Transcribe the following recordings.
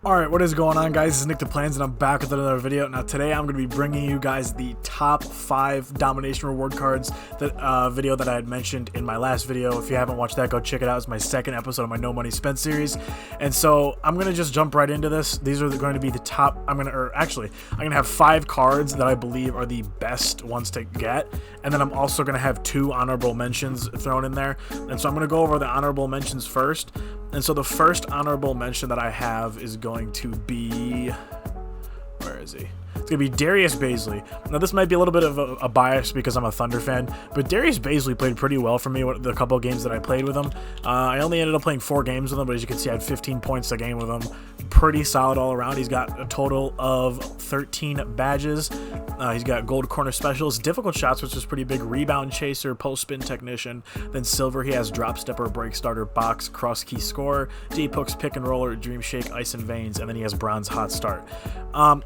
Alright, what is going on, guys? This is Nick the Plans, and I'm back with another video. Now today I'm going to be bringing you guys the top 5 Domination reward cards, that video that I had mentioned in my last video. If you haven't watched that, go check it out. It's my second episode of my No Money Spent series. And so I'm going to just jump right into this. These are going to be the top, I'm going to have 5 cards that I believe are the best ones to get. And then I'm also going to have 2 honorable mentions thrown in there. And so I'm going to go over the honorable mentions first. And so the first honorable mention that I have is going to be, where is he? It's going to be Darius Bazley. Now, this might be a little bit of a bias because I'm a Thunder fan, but Darius Bazley played pretty well for me the couple of games that I played with him. I only ended up playing 4 games with him, but as you can see, I had 15 points a game with him. Pretty solid all around. He's got a total of 13 badges. He's got gold corner specialist, difficult shots, which is pretty big, rebound chaser, post spin technician. Then silver, he has drop stepper, break starter, box, cross key scorer, deep hooks, pick and roller, dream shake, ice and veins, and then he has bronze hot start.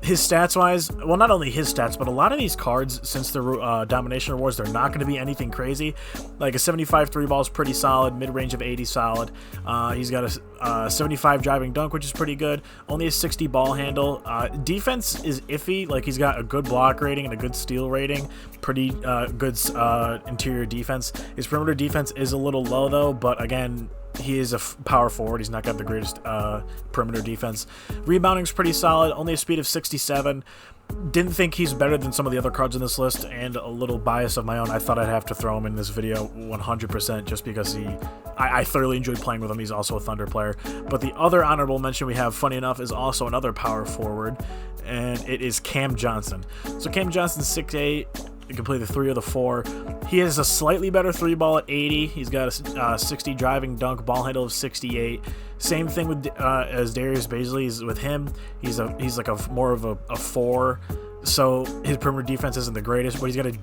His stats wise, well, not only his stats, but a lot of these cards, since they're Domination rewards, they're not going to be anything crazy. Like a 75 3 ball is pretty solid, mid range of 80 solid. He's got a 75 driving dunk, which is pretty good. Only a 60 ball handle. Defense is iffy. Like, he's got a good block rating and a good steal rating. Pretty good interior defense. His perimeter defense is a little low though, but again, he is a power forward. He's not got the greatest perimeter defense. Rebounding's pretty solid. Only a speed of 67. Didn't think he's better than some of the other cards in this list, and a little bias of my own, I thought I'd have to throw him in this video 100% just because I thoroughly enjoyed playing with him. He's also a Thunder player. But the other honorable mention we have, funny enough, is also another power forward, and it is Cam Johnson. So Cam Johnson's 6'8". He can play the 3 or the 4. He has a slightly better 3 ball at 80. He's got a 60 driving dunk, ball handle of 68. Same thing with as Darius Bazley. With him, he's like more of a 4. So his perimeter defense isn't the greatest, but he's got a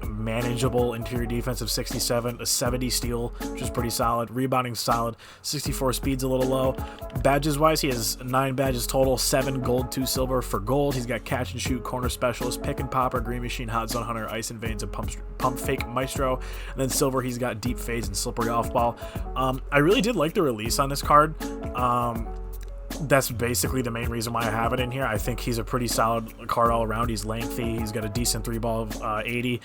manageable interior defense of 67, a 70 steal, which is pretty solid. Rebounding solid. 64 speed's a little low. Badges wise, he has 9 badges total, 7 gold, 2 silver. For gold, he's got catch and shoot, corner specialist, pick and popper, green machine, hot zone hunter, ice and veins, and pump fake maestro. And then silver, he's got deep fades and slippery off ball. I really did like the release on this card. That's basically the main reason why I have it in here. I think he's a pretty solid card all around. He's lengthy. He's got a decent 3 ball of 80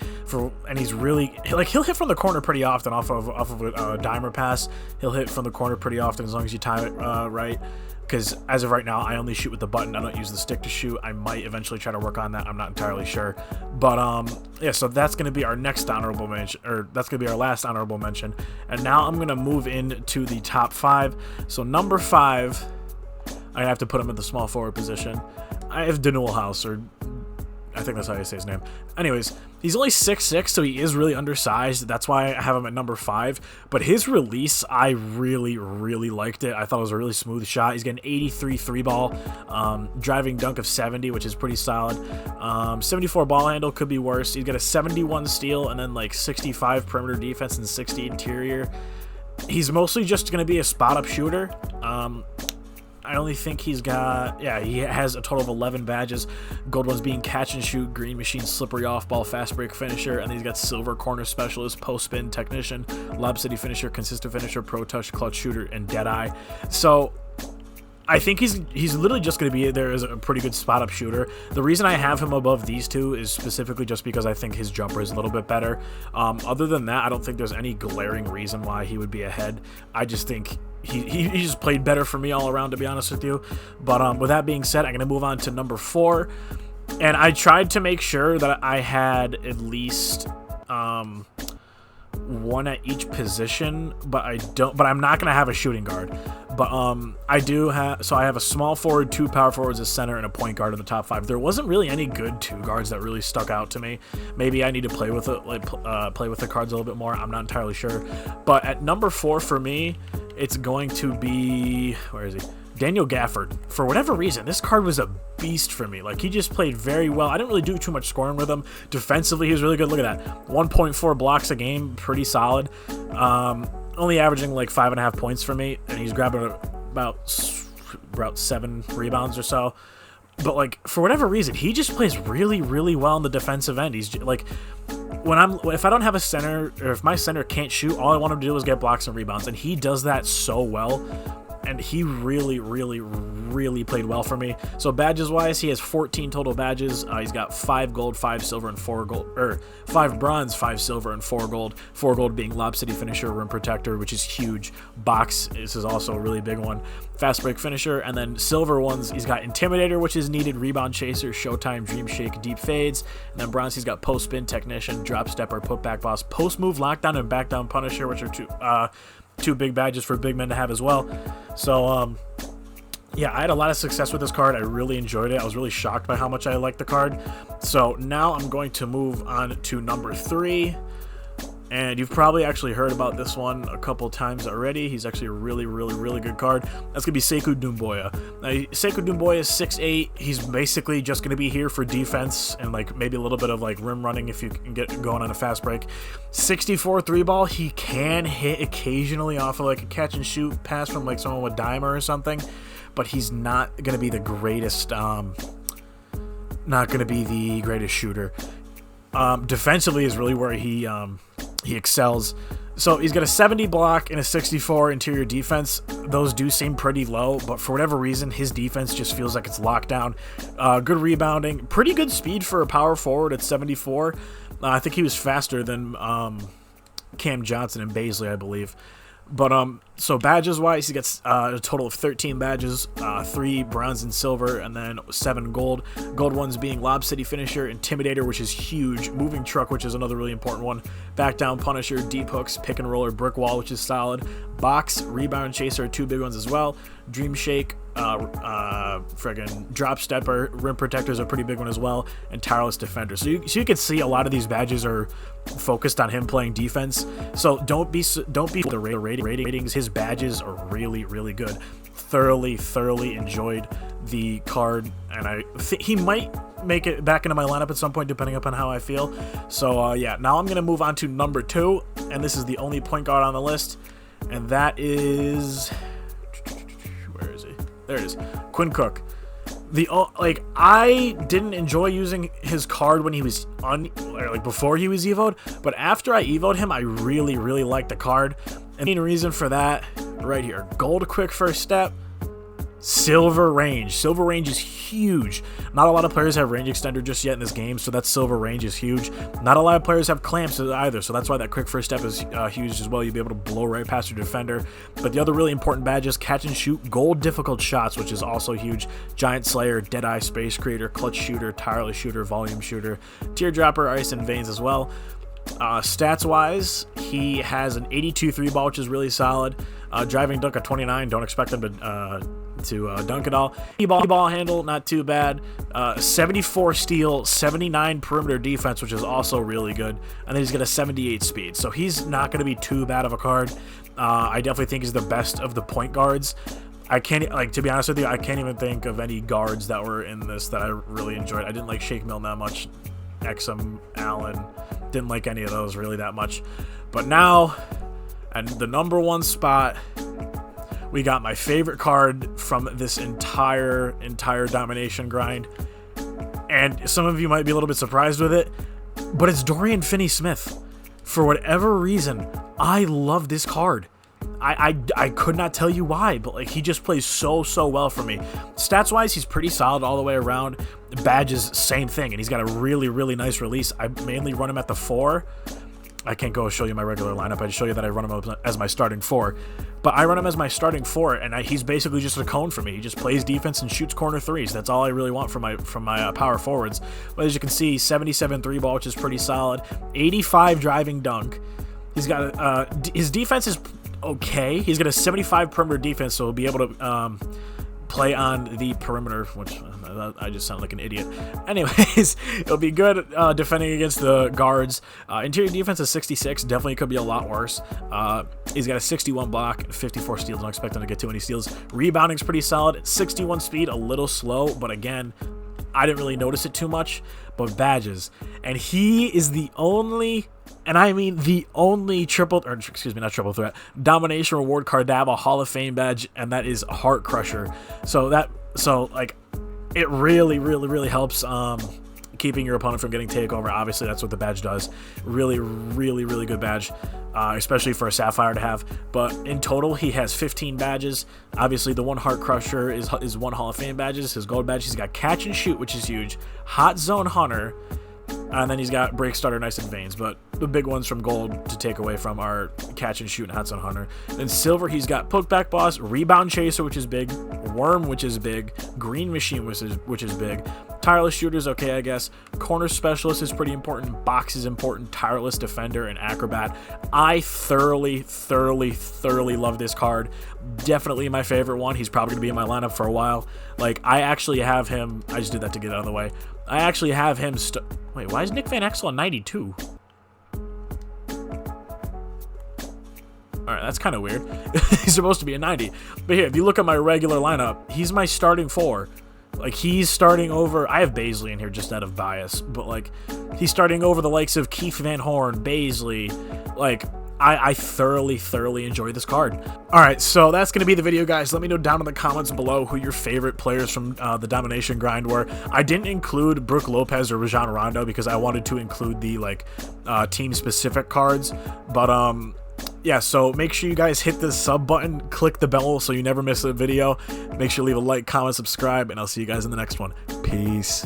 and he's really he'll hit from the corner pretty often off of a dimer pass. He'll hit from the corner pretty often as long as you time it right. Because as of right now, I only shoot with the button. I don't use the stick to shoot. I might eventually try to work on that. I'm not entirely sure. But yeah, so that's going to be our next honorable mention, or that's going to be our last honorable mention. And now I'm going to move into the top 5. So number 5, I have to put him in the small forward position. I have Danuel House, or I think that's how you say his name. Anyways, he's only 6'6", so he is really undersized. That's why I have him at number 5. But his release, I really, really liked it. I thought it was a really smooth shot. He's got an 83 3-ball, driving dunk of 70, which is pretty solid. 74 ball handle, could be worse. He's got a 71 steal and then 65 perimeter defense and 60 interior. He's mostly just going to be a spot-up shooter. I only think he's got, he has a total of 11 badges. Gold ones being catch and shoot, green machine, slippery off ball, fast break finisher, and then he's got silver corner specialist, post spin technician, lob city finisher, consistent finisher, pro touch, clutch shooter, and dead eye. So I think he's literally just going to be there as a pretty good spot up shooter. The reason I have him above these 2 is specifically just because I think his jumper is a little bit better. Other than that, I don't think there's any glaring reason why he would be ahead. I just think he just played better for me all around, to be honest with you. But with that being said, I'm going to move on to number 4. And I tried to make sure that I had at least 1 at each position, but I'm not going to have a shooting guard. But I do have, so I have a small forward, 2 power forwards, a center, and a point guard in the top 5. There wasn't really any good 2 guards that really stuck out to me. Maybe I need to play with it, play with the cards a little bit more. I'm not entirely sure. But at number 4 for me, it's going to be, where is he? Daniel Gafford. For whatever reason, this card was a beast for me. He just played very well. I didn't really do too much scoring with him. Defensively, he was really good. Look at that. 1.4 blocks a game. Pretty solid. Only averaging 5.5 points for me, and he's grabbing about 7 rebounds or so. But for whatever reason, he just plays really, really well on the defensive end. He's if I don't have a center, or if my center can't shoot, all I want him to do is get blocks and rebounds, and he does that so well. and he really played well for me. So badges wise, he has 14 total badges. He's got 5 gold, 5 silver, and 4 gold, or 5 bronze, 5 silver, and 4 gold. 4 gold being Lob City Finisher, Rim Protector, which is huge. Box, this is also a really big one. Fast Break Finisher, and then silver ones, he's got Intimidator, which is needed, Rebound Chaser, Showtime, Dream Shake, Deep Fades, and then bronze, he's got Post Spin, Technician, Drop Stepper, Putback Boss, Post Move, Lockdown, and Back Down Punisher, which are two big badges for big men to have as well. So yeah, I had a lot of success with this card. I really enjoyed it. I was really shocked by how much I liked the card. So now I'm going to move on to number 3. And you've probably actually heard about this one a couple times already. He's actually a really good card. That's going to be Sekou Doumbouya. Now, Sekou Doumbouya is 6'8". He's basically just going to be here for defense and like maybe a little bit of like rim running if you can get going on a fast break. 64 3-ball. He can hit occasionally off of like a catch and shoot pass from like someone with Dimer or something, but he's not going to be the greatest shooter. Defensively is really where he excels. So he's got a 70 block and a 64 interior defense. Those do seem pretty low, but for whatever reason, his defense just feels like it's locked down. Good rebounding, pretty good speed for a power forward at 74. I think he was faster than Cam Johnson and Baisley, I believe. But so badges wise, he gets a total of 13 badges, 3 bronze and silver, and then 7 gold. Gold ones being Lob City Finisher, Intimidator, which is huge, Moving Truck, which is another really important one, Back Down Punisher, Deep Hooks, Pick and Roller, Brick Wall, which is solid, Box, Rebound Chaser, 2 big ones as well, Dream Shake, friggin' Drop Stepper, Rim Protectors are a pretty big one as well, and Tireless Defender. So you can see a lot of these badges are focused on him playing defense. So don't be the ratings. His badges are really good. Thoroughly enjoyed the card, and I think he might make it back into my lineup at some point depending upon how I feel. So yeah, now I'm gonna move on to number 2, and this is the only point guard on the list, and that is, where is he? There it is, Quinn Cook. I didn't enjoy using his card when he was before he was evo'd, but after I evo'd him, I really liked the card. And the main reason for that, right here, gold quick first step, silver range. Silver range is huge. Not a lot of players have range extender just yet in this game, so that silver range is huge. Not a lot of players have clamps either, so that's why that quick first step is huge as well. You'll be able to blow right past your defender. But the other really important badge is catch and shoot, gold difficult shots, which is also huge. Giant Slayer, Deadeye Space Creator, Clutch Shooter, Tireless Shooter, Volume Shooter, Teardropper, Ice and Veins as well. Stats wise, he has an 82 3-ball, which is really solid. Driving dunk at 29. Don't expect him to dunk it all. Ball handle, not too bad. 74 steal, 79 perimeter defense, which is also really good. And then he's got a 78 speed, so he's not going to be too bad of a card. I definitely think he's the best of the point guards. I can't, to be honest with you, I can't even think of any guards that were in this that I really enjoyed. I didn't like Shake Milton that much. Exum, Allen, didn't like any of those really that much. But now, and the number 1 spot, we got my favorite card from this entire domination grind. And some of you might be a little bit surprised with it, but it's Dorian Finney-Smith. For whatever reason, I love this card. I could not tell you why, but he just plays so well for me. Stats wise, he's pretty solid all the way around. Badges, same thing, and he's got a really nice release. I mainly run him at the 4. I can't go show you my regular lineup. I just show you that I run him as my starting 4. But I run him as my starting 4, and he's basically just a cone for me. He just plays defense and shoots corner threes. That's all I really want from my power forwards. But as you can see, 77 3-ball, which is pretty solid. 85 driving dunk. He's got his defense is okay. He's got a 75 perimeter defense, so he'll be able to play on the perimeter, which I just sound like an idiot. Anyways, it'll be good defending against the guards. Interior defense is 66. Definitely could be a lot worse. He's got a 61 block, 54 steals. Don't expect him to get too many steals. Rebounding's pretty solid. 61 speed, a little slow, but again, I didn't really notice it too much. But badges, and he is the only, and I mean the only triple threat domination reward card to have a Hall of Fame badge, and that is Heart Crusher. So it really helps keeping your opponent from getting takeover. Obviously, that's what the badge does. Really, really, really good badge, especially for a Sapphire to have. But in total, he has 15 badges. Obviously, the one Heart Crusher is one Hall of Fame badges. His gold badge, he's got Catch and Shoot, which is huge. Hot Zone Hunter. And then he's got Break Starter, Nice and Veins. But the big ones from gold to take away from are Catch and Shoot and Hot Zone Hunter. In silver, he's got Putback Boss, Rebound Chaser, which is big, Worm, which is big, Green Machine, which is big. Tireless Shooter's okay, I guess. Corner Specialist is pretty important. Box is important. Tireless Defender and Acrobat. I thoroughly love this card. Definitely my favorite one. He's probably going to be in my lineup for a while. Like, I actually have him. I just did that to get out of the way. I actually have him. Wait, why is Nick Van Exel on 92? Alright, that's kind of weird. He's supposed to be a 90. But here, if you look at my regular lineup, he's my starting 4. Like, he's starting over... I have Baisley in here just out of bias. But, like, he's starting over the likes of Keith Van Horn, Baisley. Like, I thoroughly enjoy this card. Alright, so that's going to be the video, guys. Let me know down in the comments below who your favorite players from the Domination grind were. I didn't include Brook Lopez or Rajon Rondo because I wanted to include the, like, team-specific cards. But, yeah, so make sure you guys hit the sub button, click the bell so you never miss a video. Make sure to leave a like, comment, subscribe, and I'll see you guys in the next one. Peace.